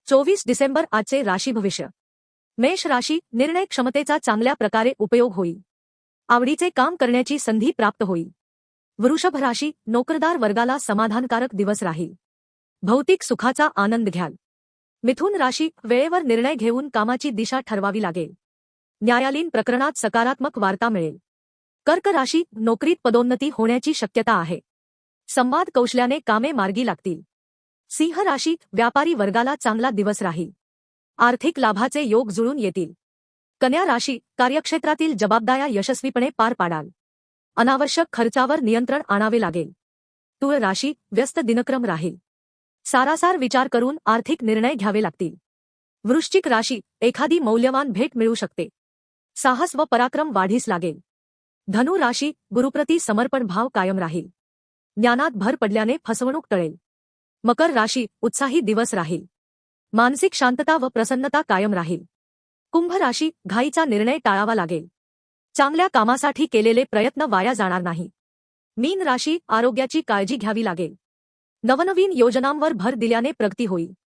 24 डिसेंबर आजचे राशी भविष्य। मेष राशी, निर्णय क्षमतेचा चांगल्या प्रकारे उपयोग होईल। आवडीचे काम करण्याची संधी प्राप्त होईल। वृषभ राशी, नोकरदार वर्गाला समाधानकारक दिवस राहील। भौतिक सुखाचा आनंद घ्याल। मिथुन राशी, वेळेवर निर्णय घेऊन कामाची दिशा ठरवावी लागेल। न्यायालयीन प्रकरणात सकारात्मक वार्ता मिळेल। कर्क राशी, नोकरीत पदोन्नती होण्याची शक्यता आहे। संवाद कौशल्याने कामे मार्गी लागतील। सिंह राशी, व्यापारी वर्गाला चांगला दिवस राहील। आर्थिक लाभाचे योग जुळून येतील। कन्या राशी, कार्यक्षेत्रातील जबाबदाऱ्या यशस्वीपणे पार पाडाल। अनावश्यक खर्चावर नियंत्रण आणावे लागेल। तुळ राशी, व्यस्त दिनक्रम राहील। सारासार विचार करून आर्थिक निर्णय घ्यावे लागतील। वृश्चिक राशी, एखादी मौल्यवान भेट मिळू शकते। साहस व पराक्रम वाढीस लागेल। धनु राशी, गुरुप्रती समर्पण भाव कायम राहील। ज्ञानात भर पडल्याने फसवणूक टळेल। मकर राशी, उत्साही दिवस राहील। मानसिक शांतता व प्रसन्नता कायम राहील। कुंभ राशी, घाईचा निर्णय टाळावा लागेल। चांगल्या कामासाठी केलेले प्रयत्न वाया जाणार नाही। मीन राशी, आरोग्याची काळजी घ्यावी लागेल। नवनवीन योजनांवर भर दिल्याने प्रगती होईल।